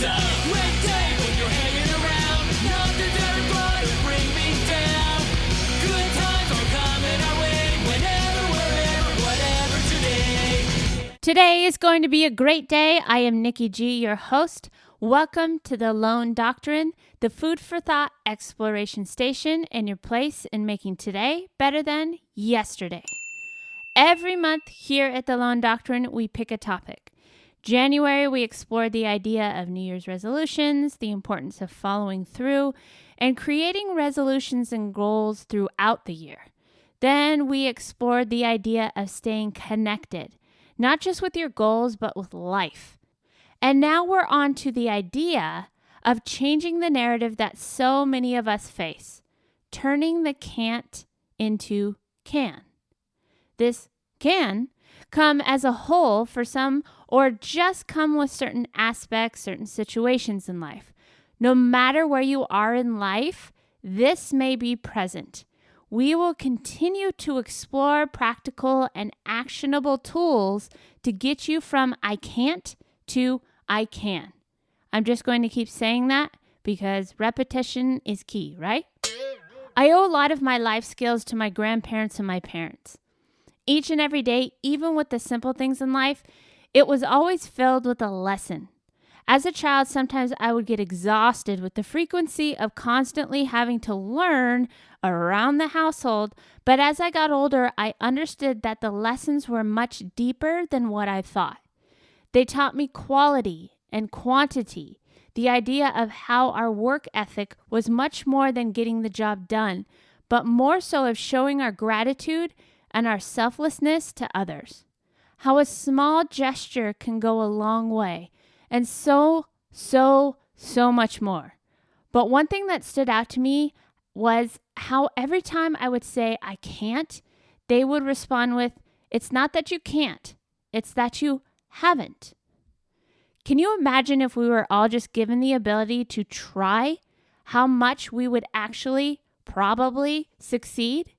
It's a great day when you're hanging around. Nothing's ever gonna bring me down. Good times are coming our way. Whenever, wherever, whatever today. Today is going to be a great day. I am Nikki G, your host. Welcome to the Lone Doctrine, the food for thought exploration station, and your place in making today better than yesterday. Every month here at the Lone Doctrine, we pick a topic. January, we explored the idea of New Year's resolutions, the importance of following through, and creating resolutions and goals throughout the year. Then we explored the idea of staying connected, not just with your goals, but with life. And now we're on to the idea of changing the narrative that so many of us face, turning the can't into can. This can come as a whole for some, or just come with certain aspects, certain situations in life. No matter where you are in life, this may be present. We will continue to explore practical and actionable tools to get you from I can't to I can. I'm just going to keep saying that because repetition is key, right? I owe a lot of my life skills to my grandparents and my parents. Each and every day, even with the simple things in life, it was always filled with a lesson. As a child, sometimes I would get exhausted with the frequency of constantly having to learn around the household, but as I got older, I understood that the lessons were much deeper than what I thought. They taught me quality and quantity, the idea of how our work ethic was much more than getting the job done, but more so of showing our gratitude and our selflessness to others. How a small gesture can go a long way, and so much more. But one thing that stood out to me was how every time I would say, I can't, they would respond with, it's not that you can't, it's that you haven't. Can you imagine if we were all just given the ability to try, how much we would actually probably succeed?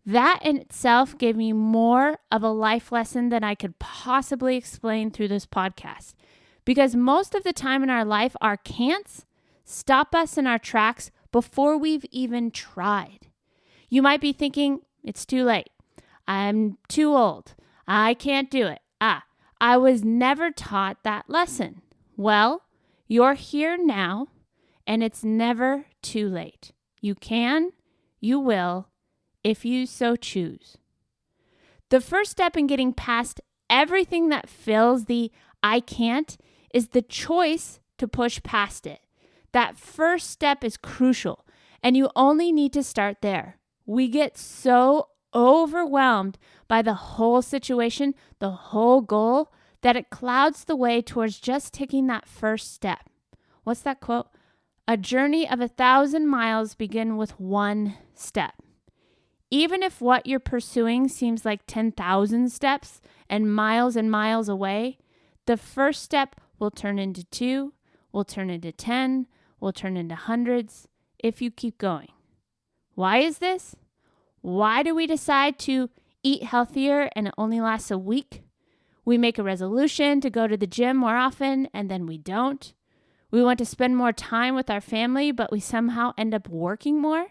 That in itself gave me more of a life lesson than I could possibly explain through this podcast. Because most of the time in our life, our can'ts stop us in our tracks before we've even tried. You might be thinking, it's too late. I'm too old. I can't do it. I was never taught that lesson. Well, you're here now, and it's never too late. You can, you will, if you so choose. The first step in getting past everything that fills the I can't is the choice to push past it. That first step is crucial, and you only need to start there. We get so overwhelmed by the whole situation, the whole goal, that it clouds the way towards just taking that first step. What's that quote? A journey of 1,000 miles begin with one step. Even if what you're pursuing seems like 10,000 steps and miles away, the first step will turn into 2, will turn into 10, will turn into hundreds if you keep going. Why is this? Why do we decide to eat healthier and it only lasts a week? We make a resolution to go to the gym more often and then we don't. We want to spend more time with our family, but we somehow end up working more.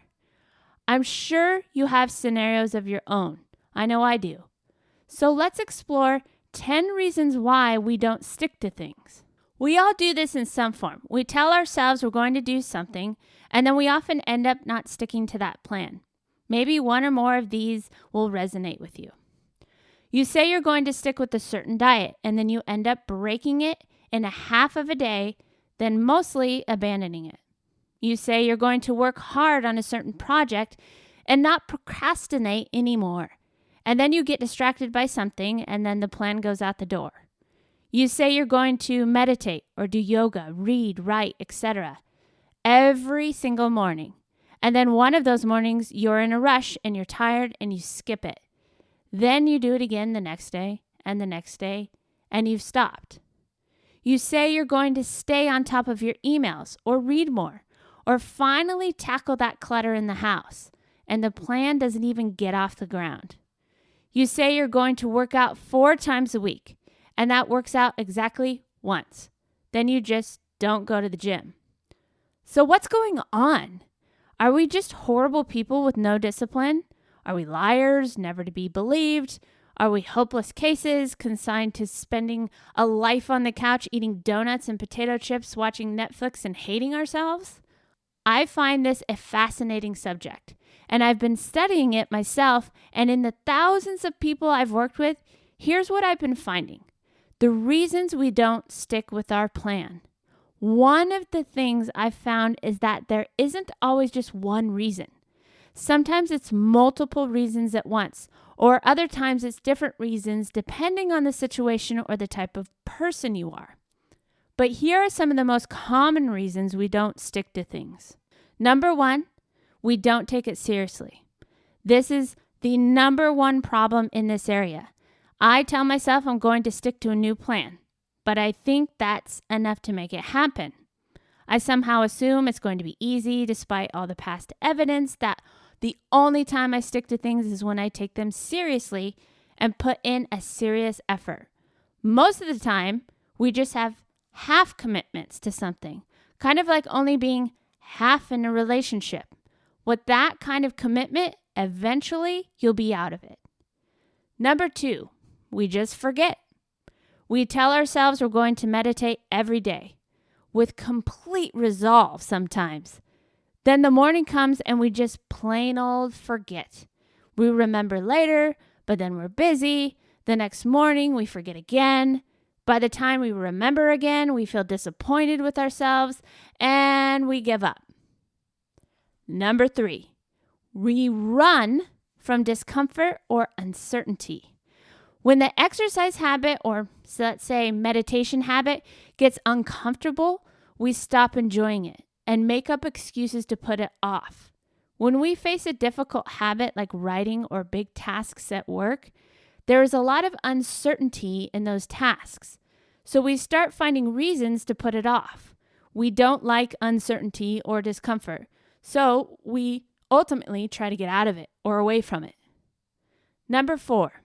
I'm sure you have scenarios of your own. I know I do. So let's explore 10 reasons why we don't stick to things. We all do this in some form. We tell ourselves we're going to do something, and then we often end up not sticking to that plan. Maybe one or more of these will resonate with you. You say you're going to stick with a certain diet, and then you end up breaking it in a half of a day, then mostly abandoning it. You say you're going to work hard on a certain project and not procrastinate anymore. And then you get distracted by something, and then the plan goes out the door. You say you're going to meditate or do yoga, read, write, etc. every single morning. And then one of those mornings, you're in a rush and you're tired and you skip it. Then you do it again the next day and the next day, and you've stopped. You say you're going to stay on top of your emails or read more or finally tackle that clutter in the house, and the plan doesn't even get off the ground. You say you're going to work out 4 times a week, and that works out exactly once. Then you just don't go to the gym. So what's going on? Are we just horrible people with no discipline? Are we liars, never to be believed? Are we hopeless cases, consigned to spending a life on the couch eating donuts and potato chips, watching Netflix and hating ourselves? I find this a fascinating subject, and I've been studying it myself, and in the thousands of people I've worked with, here's what I've been finding. The reasons we don't stick with our plan. One of the things I've found is that there isn't always just one reason. Sometimes it's multiple reasons at once, or other times it's different reasons depending on the situation or the type of person you are. But here are some of the most common reasons we don't stick to things. Number one, we don't take it seriously. This is the number one problem in this area. I tell myself I'm going to stick to a new plan, but I think that's enough to make it happen. I somehow assume it's going to be easy despite all the past evidence that the only time I stick to things is when I take them seriously and put in a serious effort. Most of the time, we just have half commitments to something, kind of like only being half in a relationship. With that kind of commitment, eventually you'll be out of it. Number two, we just forget. We tell ourselves we're going to meditate every day with complete resolve sometimes. Then the morning comes and we just plain old forget. We remember later, but then we're busy. The next morning we forget again. By the time we remember again, we feel disappointed with ourselves and we give up. Number three, we run from discomfort or uncertainty. When the exercise habit, or let's say meditation habit, gets uncomfortable, we stop enjoying it and make up excuses to put it off. When we face a difficult habit like writing or big tasks at work, there is a lot of uncertainty in those tasks. So we start finding reasons to put it off. We don't like uncertainty or discomfort. So we ultimately try to get out of it or away from it. Number four,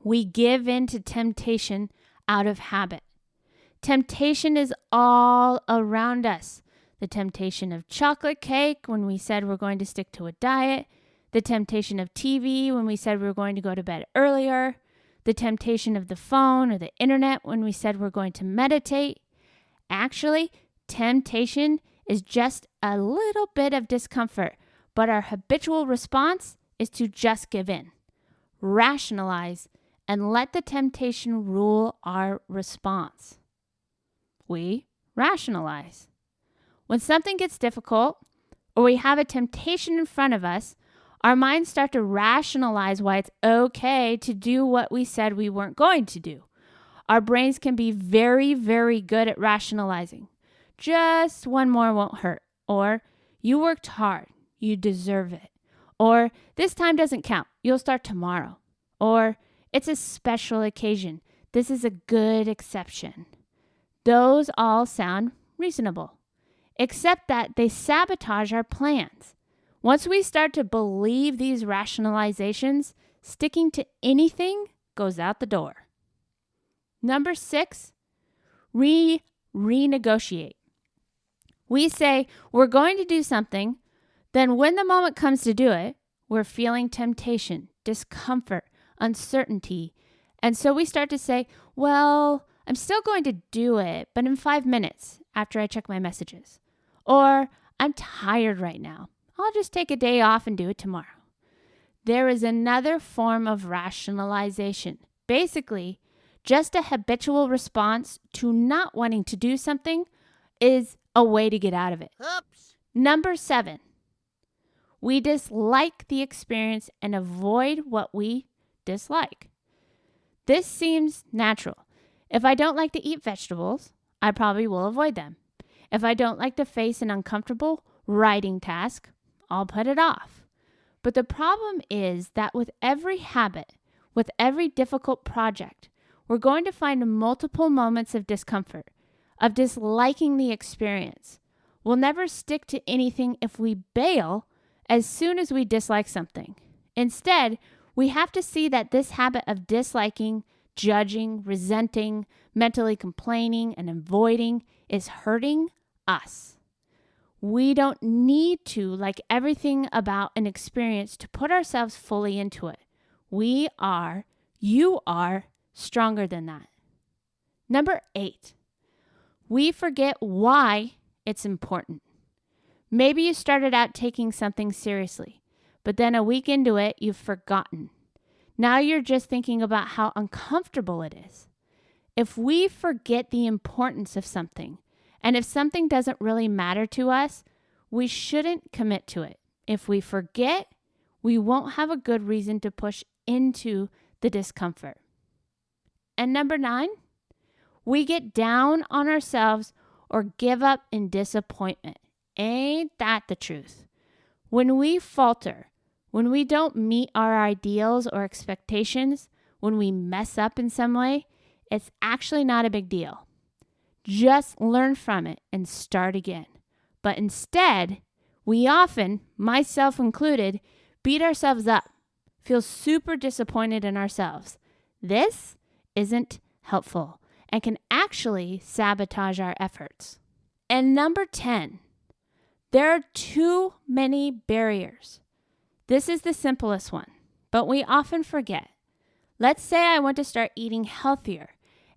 we give in to temptation out of habit. Temptation is all around us. The temptation of chocolate cake when we said we're going to stick to a diet. The temptation of TV when we said we were going to go to bed earlier. The temptation of the phone or the internet when we said we're going to meditate. Actually, temptation is just a little bit of discomfort, but our habitual response is to just give in, rationalize, and let the temptation rule our response. We rationalize. When something gets difficult or we have a temptation in front of us, our minds start to rationalize why it's okay to do what we said we weren't going to do. Our brains can be very, very good at rationalizing. Just one more won't hurt. Or you worked hard, you deserve it. Or this time doesn't count, you'll start tomorrow. Or it's a special occasion, this is a good exception. Those all sound reasonable, except that they sabotage our plans. Once we start to believe these rationalizations, sticking to anything goes out the door. Number 6, ReRenegotiate. We say we're going to do something, then when the moment comes to do it, we're feeling temptation, discomfort, uncertainty. And so we start to say, well, I'm still going to do it, but in 5 minutes after I check my messages. Or I'm tired right now. I'll just take a day off and do it tomorrow. There is another form of rationalization. Basically, just a habitual response to not wanting to do something is a way to get out of it. Oops. Number 7, we dislike the experience and avoid what we dislike. This seems natural. If I don't like to eat vegetables, I probably will avoid them. If I don't like to face an uncomfortable writing task, I'll put it off. But the problem is that with every habit, with every difficult project, we're going to find multiple moments of discomfort, of disliking the experience. We'll never stick to anything if we bail as soon as we dislike something. Instead, we have to see that this habit of disliking judging, resenting, mentally complaining, and avoiding is hurting us. We don't need to, like everything about an experience, to put ourselves fully into it. You are stronger than that. Number 8, we forget why it's important. Maybe you started out taking something seriously, but then a week into it, you've forgotten. Now you're just thinking about how uncomfortable it is. If we forget the importance of something, and if something doesn't really matter to us, we shouldn't commit to it. If we forget, we won't have a good reason to push into the discomfort. And number 9, we get down on ourselves or give up in disappointment. Ain't that the truth? When we falter, when we don't meet our ideals or expectations, when we mess up in some way, it's actually not a big deal. Just learn from it and start again. But instead, we often, myself included, beat ourselves up, feel super disappointed in ourselves. This isn't helpful and can actually sabotage our efforts. And number 10, there are too many barriers. This is the simplest one, but we often forget. Let's say I want to start eating healthier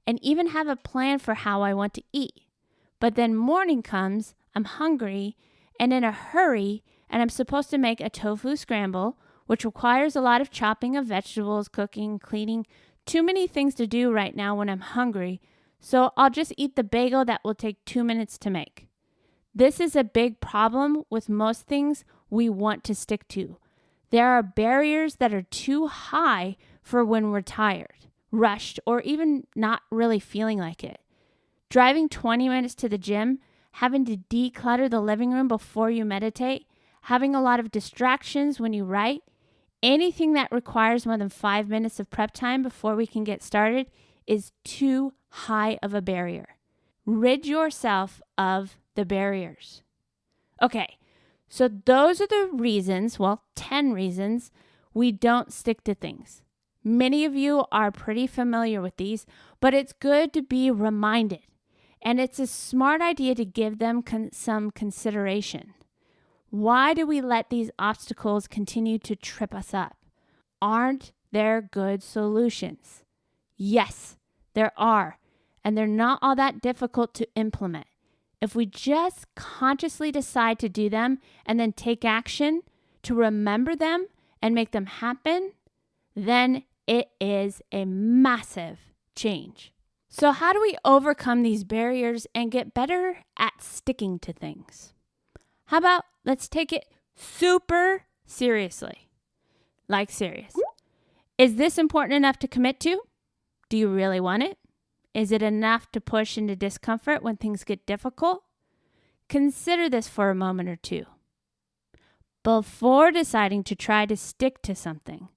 and even have a plan for how I want to eat. But then morning comes, I'm hungry and in a hurry, and I'm supposed to make a tofu scramble, which requires a lot of chopping of vegetables, cooking, cleaning. Too many things to do right now when I'm hungry, so I'll just eat the bagel that will take 2 minutes to make. This is a big problem with most things we want to stick to. There are barriers that are too high for when we're tired, rushed, or even not really feeling like it. Driving 20 minutes to the gym, having to declutter the living room before you meditate, having a lot of distractions when you write, anything that requires more than 5 minutes of prep time before we can get started is too high of a barrier. Rid yourself of the barriers. Okay, so those are the reasons, 10 reasons, we don't stick to things. Many of you are pretty familiar with these, but it's good to be reminded. And it's a smart idea to give them some consideration. Why do we let these obstacles continue to trip us up? Aren't there good solutions? Yes, there are. And they're not all that difficult to implement. If we just consciously decide to do them and then take action to remember them and make them happen, then it is a massive change. So how do we overcome these barriers and get better at sticking to things? How about let's take it super seriously? Like serious. Is this important enough to commit to? Do you really want it? Is it enough to push into discomfort when things get difficult? Consider this for a moment or two before deciding to try to stick to something.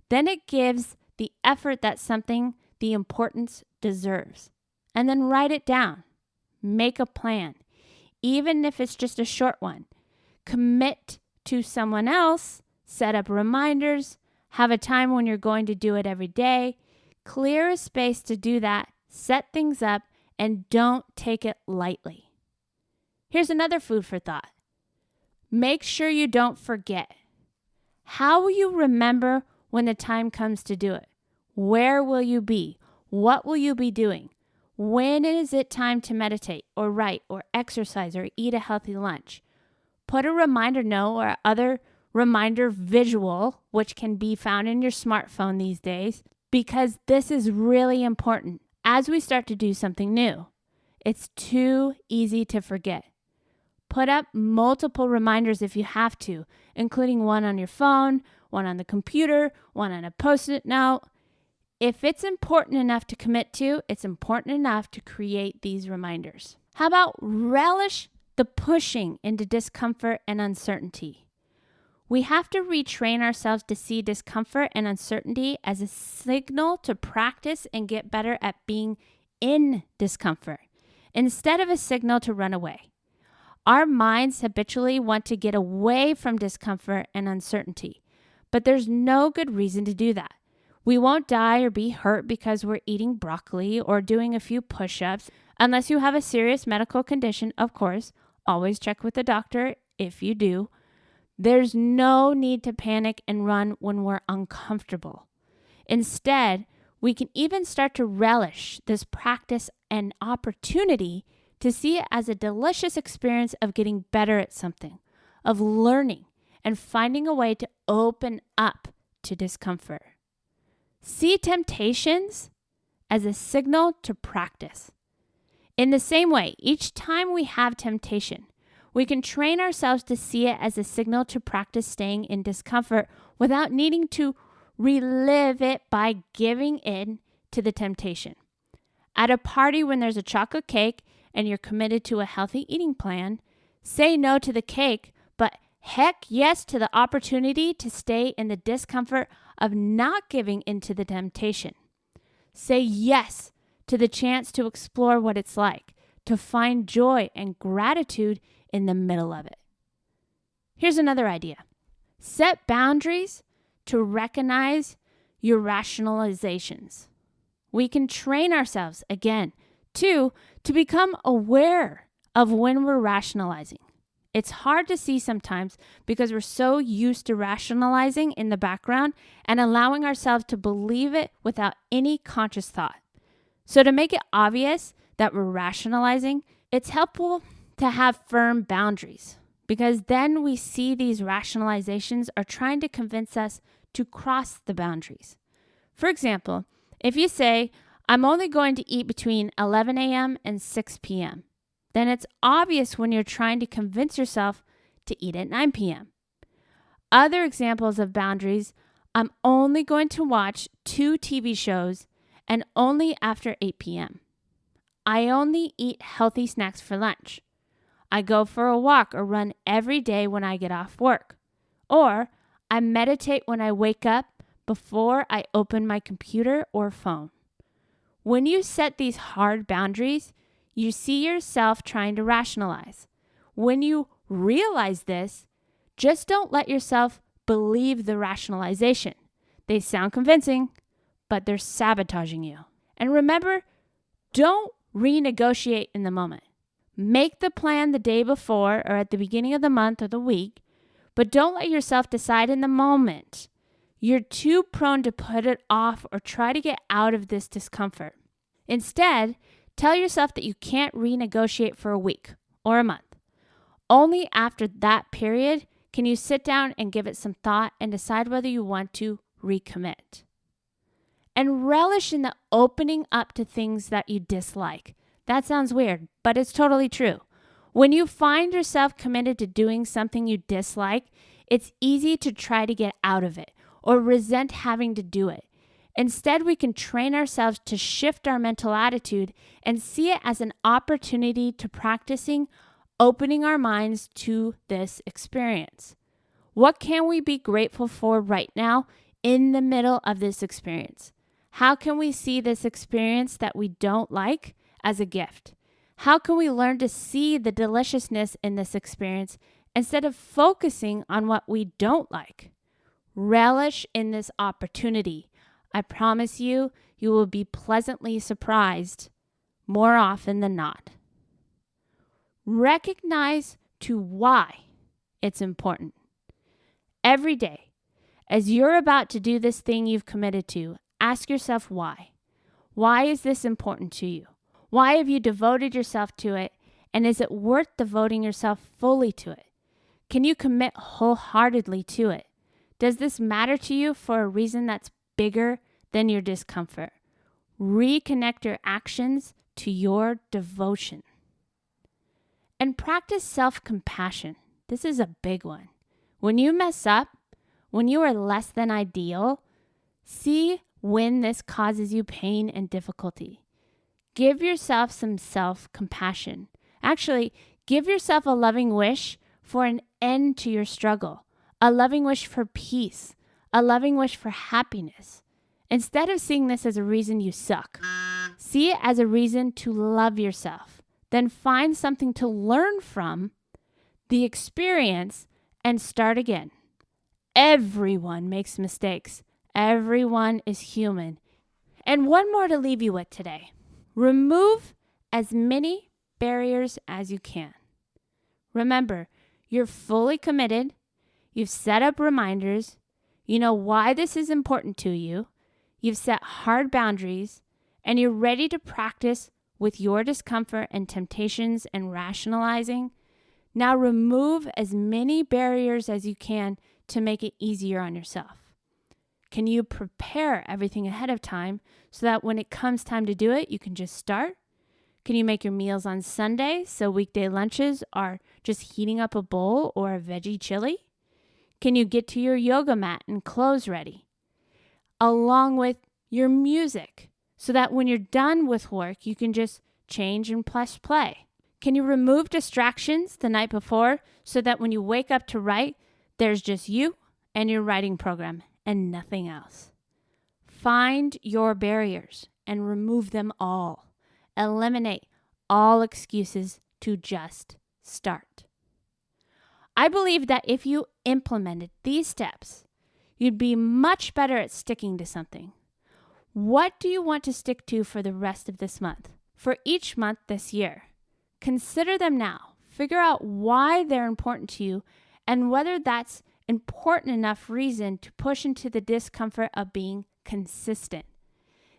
Then it gives the effort that something, the importance deserves. And then write it down. Make a plan, even if it's just a short one. Commit to someone else, set up reminders, have a time when you're going to do it every day. Clear a space to do that, set things up, and don't take it lightly. Here's another food for thought. Make sure you don't forget. How will you remember when the time comes to do it? Where will you be? What will you be doing? When is it time to meditate or write or exercise or eat a healthy lunch? Put a reminder note or other reminder visual, which can be found in your smartphone these days, because this is really important as we start to do something new. It's too easy to forget. Put up multiple reminders if you have to, including one on your phone, one on the computer, one on a Post-it note. If it's important enough to commit to, it's important enough to create these reminders. How about relish the pushing into discomfort and uncertainty? We have to retrain ourselves to see discomfort and uncertainty as a signal to practice and get better at being in discomfort, instead of a signal to run away. Our minds habitually want to get away from discomfort and uncertainty, but there's no good reason to do that. We won't die or be hurt because we're eating broccoli or doing a few push-ups. Unless you have a serious medical condition, of course, always check with the doctor if you do. There's no need to panic and run when we're uncomfortable. Instead, we can even start to relish this practice and opportunity to see it as a delicious experience of getting better at something, of learning and finding a way to open up to discomfort. See temptations as a signal to practice. In the same way, each time we have temptation, we can train ourselves to see it as a signal to practice staying in discomfort without needing to relive it by giving in to the temptation. At a party when there's a chocolate cake and you're committed to a healthy eating plan, say no to the cake, but heck yes to the opportunity to stay in the discomfort of not giving into the temptation. Say yes to the chance to explore what it's like, to find joy and gratitude in the middle of it. Here's another idea. Set boundaries to recognize your rationalizations. We can train ourselves, again, to become aware of when we're rationalizing. It's hard to see sometimes because we're so used to rationalizing in the background and allowing ourselves to believe it without any conscious thought. So to make it obvious that we're rationalizing, it's helpful to have firm boundaries because then we see these rationalizations are trying to convince us to cross the boundaries. For example, if you say, I'm only going to eat between 11 a.m. and 6 p.m., then it's obvious when you're trying to convince yourself to eat at 9 p.m. Other examples of boundaries, I'm only going to watch 2 TV shows and only after 8 p.m. I only eat healthy snacks for lunch. I go for a walk or run every day when I get off work. Or I meditate when I wake up before I open my computer or phone. When you set these hard boundaries, you see yourself trying to rationalize. When you realize this, just don't let yourself believe the rationalization. They sound convincing, but they're sabotaging you. And remember, don't renegotiate in the moment. Make the plan the day before or at the beginning of the month or the week, but don't let yourself decide in the moment. You're too prone to put it off or try to get out of this discomfort. Instead, tell yourself that you can't renegotiate for a week or a month. Only after that period can you sit down and give it some thought and decide whether you want to recommit. And relish in the opening up to things that you dislike. That sounds weird, but it's totally true. When you find yourself committed to doing something you dislike, it's easy to try to get out of it or resent having to do it. Instead, we can train ourselves to shift our mental attitude and see it as an opportunity to practicing opening our minds to this experience. What can we be grateful for right now in the middle of this experience? How can we see this experience that we don't like as a gift? How can we learn to see the deliciousness in this experience instead of focusing on what we don't like? Relish in this opportunity. I promise you, you will be pleasantly surprised more often than not. Recognize to why it's important. Every day, as you're about to do this thing you've committed to, ask yourself why. Why is this important to you? Why have you devoted yourself to it? And is it worth devoting yourself fully to it? Can you commit wholeheartedly to it? Does this matter to you for a reason that's bigger than your discomfort? Reconnect your actions to your devotion. And practice self-compassion. This is a big one. When you mess up, when you are less than ideal, see when this causes you pain and difficulty. Give yourself some self-compassion. Actually, give yourself a loving wish for an end to your struggle, a loving wish for peace, a loving wish for happiness. Instead of seeing this as a reason you suck, see it as a reason to love yourself. Then find something to learn from the experience and start again. Everyone makes mistakes. Everyone is human. And one more to leave you with today. Remove as many barriers as you can. Remember, you're fully committed. You've set up reminders. You know why this is important to you. You've set hard boundaries, and you're ready to practice with your discomfort and temptations and rationalizing. Now remove as many barriers as you can to make it easier on yourself. Can you prepare everything ahead of time so that when it comes time to do it, you can just start? Can you make your meals on Sunday so weekday lunches are just heating up a bowl or a veggie chili? Can you get to your yoga mat and clothes ready, along with your music, so that when you're done with work, you can just change and press play? Can you remove distractions the night before so that when you wake up to write, there's just you and your writing program and nothing else? Find your barriers and remove them all. Eliminate all excuses to just start. I believe that if you implemented these steps, you'd be much better at sticking to something. What do you want to stick to for the rest of this month? For each month this year? Consider them now. Figure out why they're important to you and whether that's important enough reason to push into the discomfort of being consistent.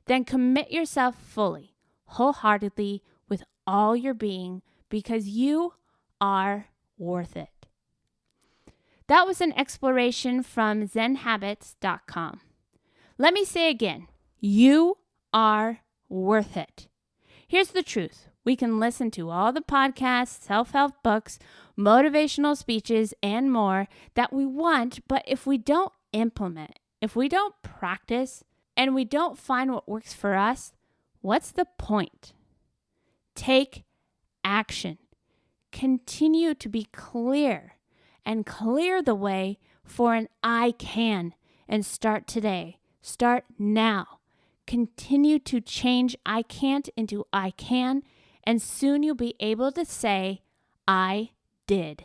Then commit yourself fully, wholeheartedly, with all your being, because you are worth it. That was an exploration from zenhabits.com. Let me say again, you are worth it. Here's the truth. We can listen to all the podcasts, self-help books, motivational speeches, and more that we want, but if we don't implement, if we don't practice, and we don't find what works for us, what's the point? Take action. Continue to be clear and clear the way for an I can, and start today. Start now. Continue to change I can't into I can, and soon you'll be able to say, I did.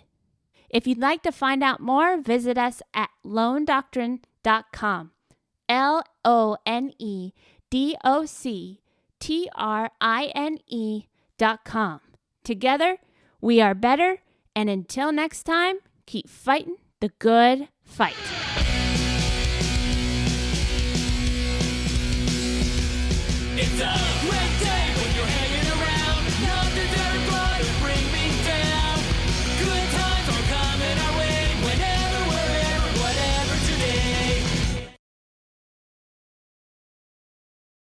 If you'd like to find out more, visit us at lonedoctrine.com. LONEDOCTRINE.com. Together, we are better, and until next time, keep fighting the good fight. It's a